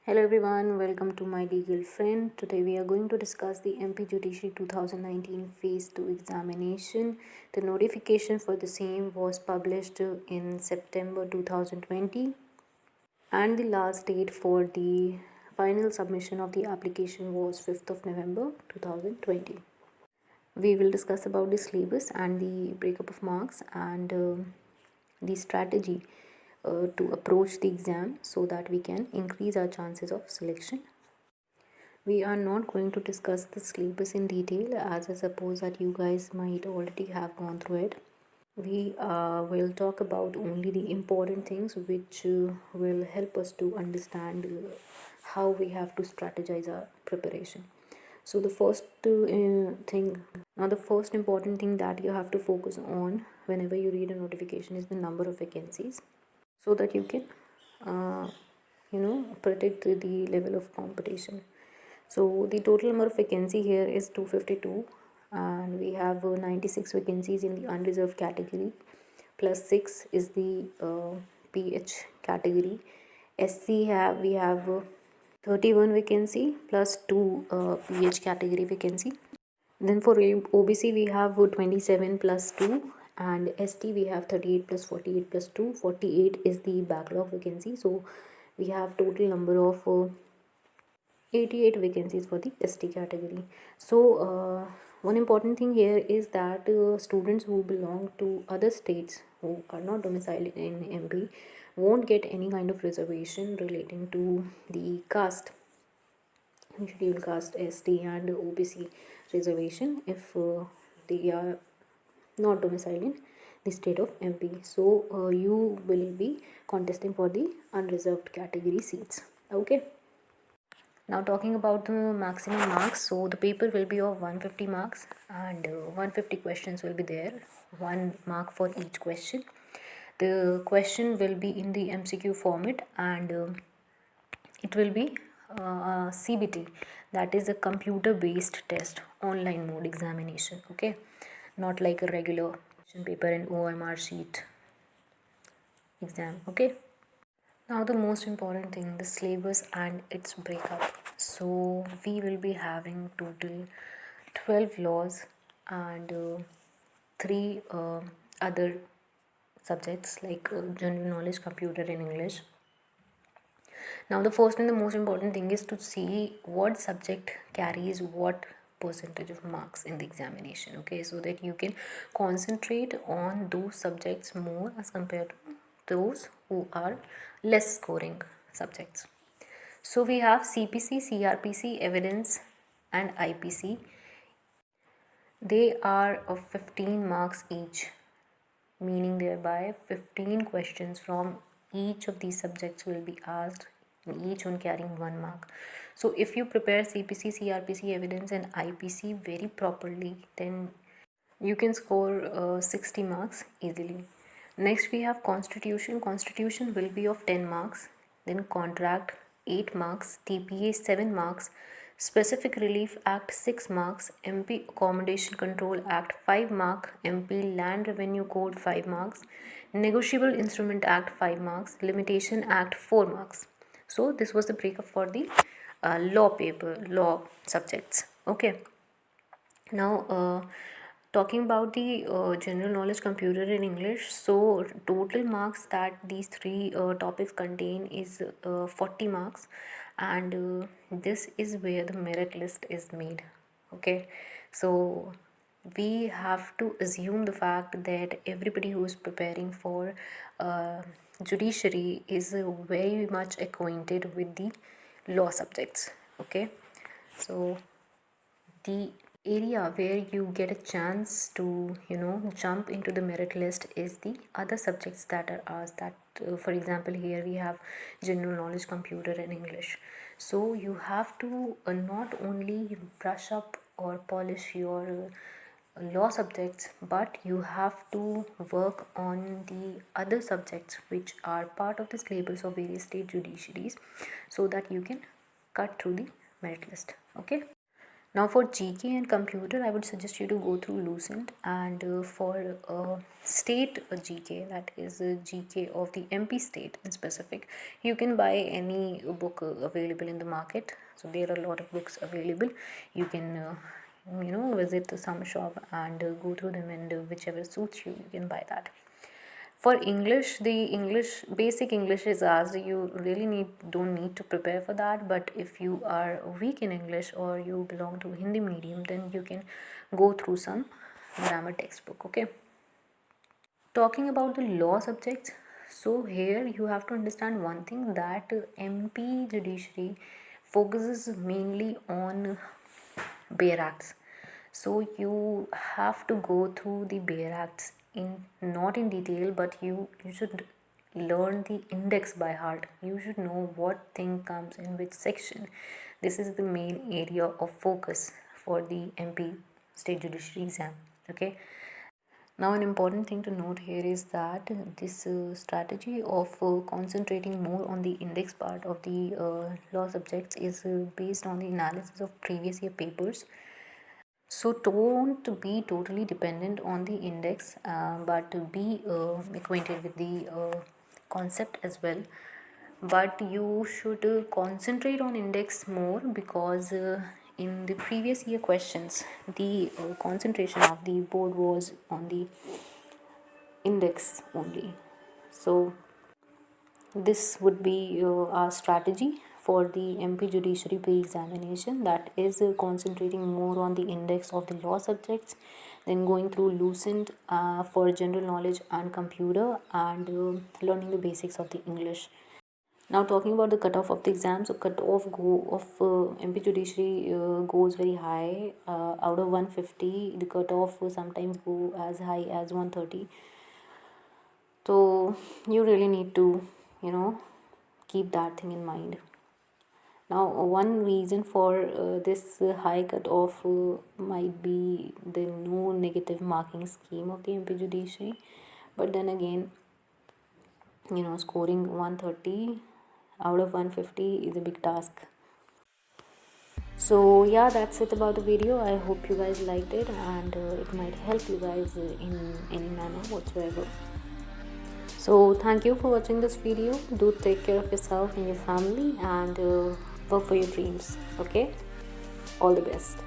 Hello everyone, welcome to my legal friend. Today we are going to discuss the MP Judiciary 2019 Phase 2 examination. The notification for the same was published in September 2020 and the last date for the final submission of the application was 5th of November 2020. We will discuss about the syllabus and the breakup of marks and the strategy to approach the exam so that we can increase our chances of selection. We are not going to discuss the syllabus in detail as I suppose that you guys might already have gone through it. We will talk about only the important things which will help us to understand how we have to strategize our preparation. So the first important thing that you have to focus on whenever you read a notification is the number of vacancies, so that you can predict the level of competition. So the total number of vacancy here is 252 and we have 96 vacancies in the unreserved category, plus 6 is the PH category. We have 31 vacancy plus 2 PH category vacancy. Then for OBC we have 27 plus 2 and ST we have 38 plus 48 plus 2. 48 is the backlog vacancy. So we have total number of 88 vacancies for the ST category. So one important thing here is that students who belong to other states who are not domiciled in MP won't get any kind of reservation relating to the caste, scheduled caste, ST and OBC reservation if they are not domiciled in the state of MP. So you will be contesting for the unreserved category seats. Okay. Now talking about the maximum marks, so the paper will be of 150 marks and 150 questions will be there, 1 mark for each question. The question will be in the MCQ format and it will be CBT, that is a computer based test, online mode examination. Okay, not like a regular question paper and OMR sheet exam. Okay. Now the most important thing, the syllabus and its breakup. So we will be having total 12 laws and 3 other subjects like general knowledge, computer and English. Now the first and the most important thing is to see what subject carries what percentage of marks in the examination. Okay, so that you can concentrate on those subjects more as compared to those who are less scoring subjects. So we have CPC, CRPC, evidence and IPC. They are of 15 marks each, meaning thereby 15 questions from each of these subjects will be asked, each one carrying 1 mark. So if you prepare CPC, CRPC, evidence and IPC very properly, then you can score 60 marks easily. Next we have constitution. Constitution will be of 10 marks. Then contract 8 marks, TPA 7 marks, Specific Relief Act 6 marks, MP Accommodation Control Act 5 mark, MP Land Revenue Code 5 marks, Negotiable Instrument Act 5 marks, Limitation Act 4 marks. So this was the breakup for the law subjects. Okay. Now talking about the general knowledge, computer and English, so total marks that these 3 topics contain is 40 marks and this is where the merit list is made. Okay, so we have to assume the fact that everybody who is preparing for judiciary is very much acquainted with the law subjects. Okay, so the area where you get a chance to jump into the merit list is the other subjects that are asked, that for example here we have general knowledge, computer and English. So you have to not only brush up or polish your law subjects, but you have to work on the other subjects which are part of the syllabus of various state judiciaries so that you can cut through the merit list. Okay. Now for GK and computer, I would suggest you to go through Lucent, and for state GK, that is GK of the MP state in specific, you can buy any book available in the market. So there are a lot of books available. You can visit some shop and go through them, and whichever suits you, you can buy that. For English, the basic English is asked. You really don't need to prepare for that, but if you are weak in English or you belong to Hindi medium, then you can go through some grammar textbook. Okay, talking about the law subjects, so here you have to understand one thing, that MP judiciary focuses mainly on bare acts. So you have to go through the bare acts in, not in detail, but you should learn the index by heart. You should know what thing comes in which section. This is the main area of focus for the MP state judiciary exam. Okay, now an important thing to note here is that this strategy of concentrating more on the index part of the law subjects is based on the analysis of previous year papers. So don't be totally dependent on the index, but be acquainted with the concept as well. But you should concentrate on index more, because in the previous year questions, the concentration of the board was on the index only. So this would be our strategy for the MP judiciary pre-examination, that is concentrating more on the index of the law subjects, then going through Lucent for general knowledge and computer, and learning the basics of the English. Now talking about the cutoff of the exam, so cutoff of MP judiciary goes very high. Out of 150, the cutoff sometimes go as high as 130. So you really need to keep that thing in mind. Now one reason for this high cutoff might be the no negative marking scheme of the MP judiciary, but then again, scoring 130 out of 150 is a big task. So yeah, that's it about the video. I hope you guys liked it, and it might help you guys in any manner whatsoever. So thank you for watching this video. Do take care of yourself and your family, and work for your dreams. Okay, all the best.